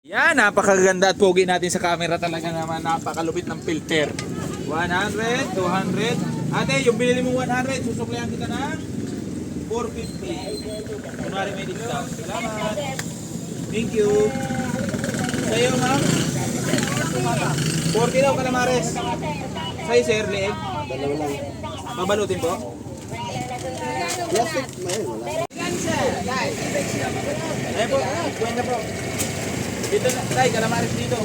Yan, napakaganda at pogi natin sa camera talaga naman. Napakalupit ng filter. 100, 200. Ate, yung binili mong 100, susuklayan kita ng 450. Kunwari may discount. Salamat. Thank you. Sa'yo, ma'am? 40 daw, kalamares. Sa'yo, sir, leeg? Dalawa lang. Babalutin po? Plastic, may wala. Ayan po, kwenta po. Dito na, tay, kalamares dito.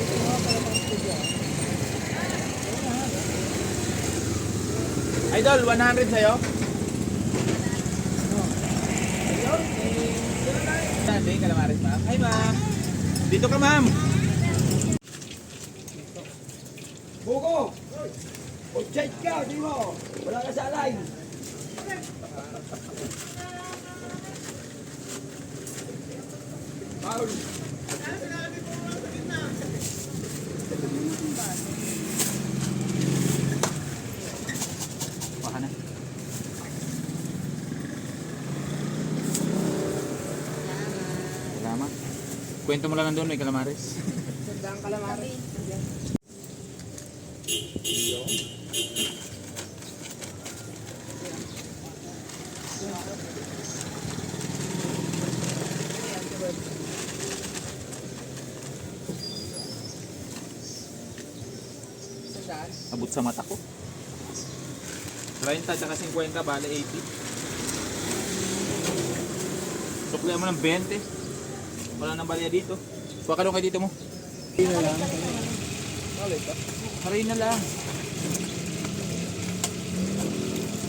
Idol, 100 sa'yo. Dati, kalamares ma'am. Hi ma'am. Dito ka ma'am. Buko! Check ka, di mo! Wala ka sa line! Paul! Baka na. Salamat. Kwento mo lang nandun, may kalamares. Sandang calamari. Sandaan. Abot sa mata ko. 30 at 50, bale 80. Suklihan mo ng 20. Wala nang balya dito. Kuha ka doon kayo dito mo. Hindi na lang. Paray na lang.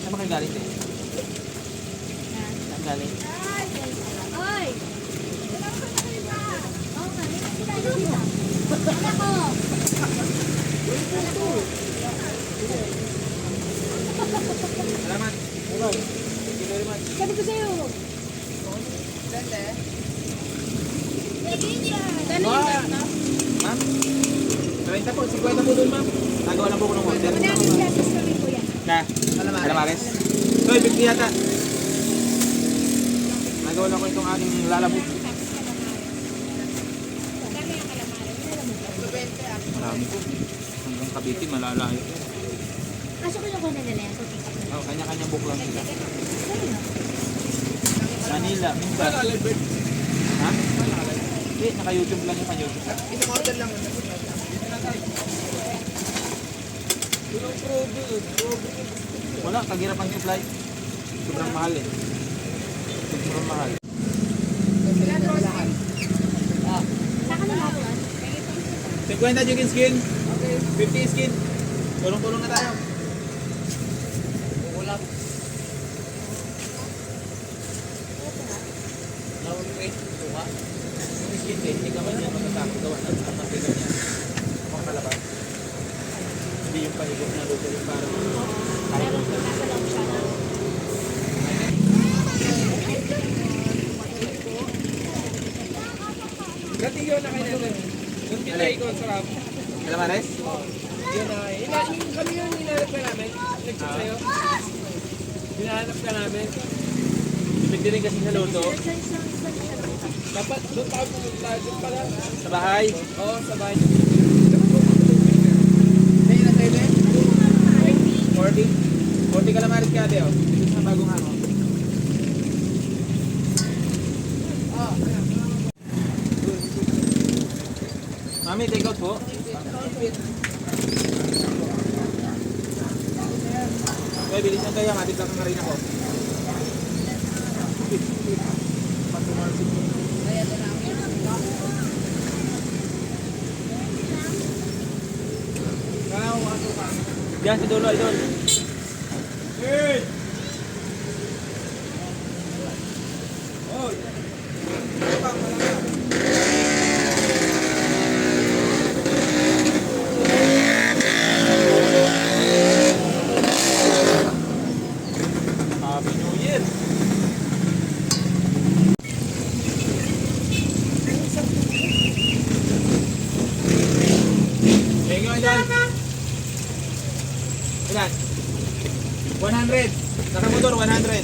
Saan ba kayo galing eh? Saan galing? Oy! Oo nga, may nakita dito. Anak ko! Salamat. Thank you very much. Sabi ko sa'yo. Ganda eh. Ah, ma'am? 30 po, 50 po doon ma'am. Nagawa lang po ko ng order. Madaming beses kami po yan. Na? Calamares. Toy, 50 yata. Nagawa lang ko itong aking lalabog. Dami ang calamari. Alam mo ba? 20 ah. Marami po. Hanggang Cavite, malalayo. Kaso ko na nila yan. Oh, kanya-kanya book lang sila. Sa'yo na. Manila, minsan. Ha? Hindi, naka-YouTube lang yung ka-YouTube. Isang order lang. Wala, kagirapan supply. Sobrang mahal eh. Sobrang mahal. Saka na lahat yan. 50 chicken skin. 50 skin. Tulong-tulong na tayo. Ulam. Lawang rate. Tuwa. Yung skin eh, hindi ka man yan magkakapag gawa ng matigan niya. Mga kalabas. Hindi yung pahigop na luto yung parang Meron po nasa loob siya. Dati yun na kayo natin. Yung pinay ko, sarap. Calamares? Yun na. Kami yun, hinahanap ka namin. Nag-chat sa'yo. Hinahanap ka namin. Depende rin kasi sa luto. Dapat doon tayo pumunta. Doon pala. Sa bahay. Oo, sa bahay. May na tayo din? 40. 40 calamares ka ate oh. Sa bagong ano. Mami, take out po. Okay, bilisan kayo. Matip lang ka rin ako. Diyan sa dulo, idol. Hey! Oy! Happy New Year! Thank you, idol. Ilan? 100. Nakamotor, 100.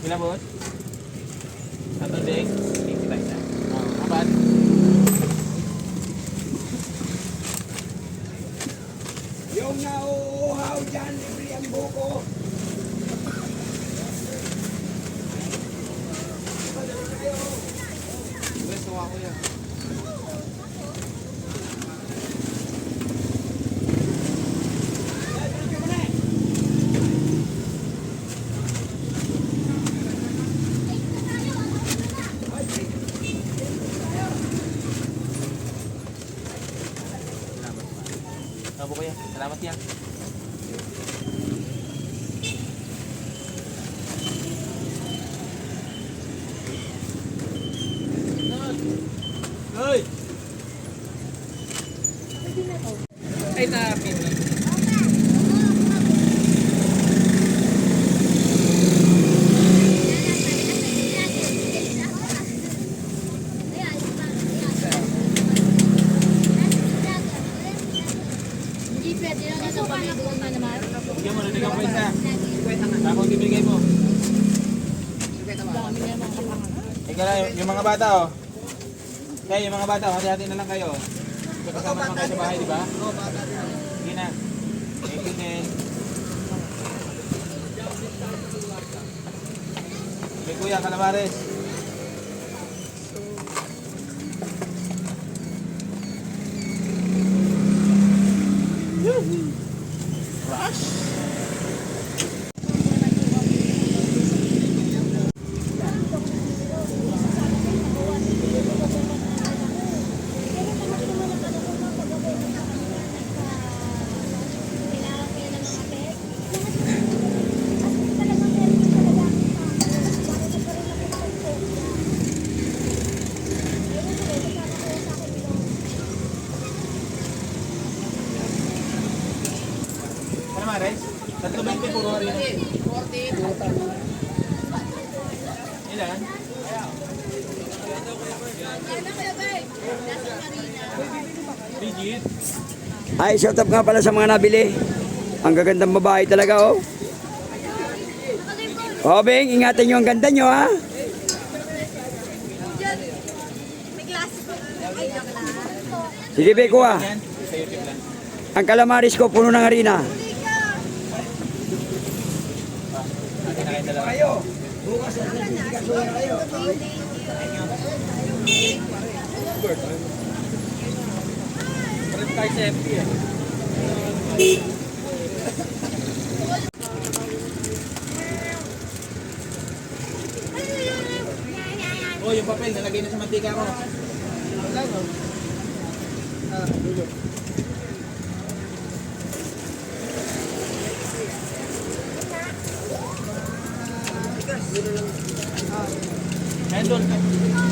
Ilan boss? Tatong ding? 85 na. Apat. Yung nauuhaw dyan, libre ang buko. Abo kuya. Salamat yan. Hoy! Ay, na-pin lang. Hindi pwede lang nasa pamilya na naman. Bigyan mo, nabigyan ko isa. Ako ang bibigay mo. Dami na mga kapangan. Ika na, yung mga bata oh. Kaya yung mga bata, hati-hati na lang kayo. Kasama naman kayo sa bahay, di ba? Oo, bata din. Sige na. Thank you din. Okay, kuya, calamares. Calamares? 3.20 puro harina. 40. Ilan? Digit. Ay, shout out nga pala sa mga nabili. Ang gagandang babae talaga, oh. Oh, Beng, ingatan nyo ang ganda nyo, ha? Sige, Beng, kuha. Yan. Sa YouTube lang. Ang calamaris ko, puno ng harina. Atin na kayo dalawa. Kayo, bukas na kasuya kayo. Parang tayo sa FB eh. Oh, yung papel, nalagay na sa mantika ko. Ayan doon.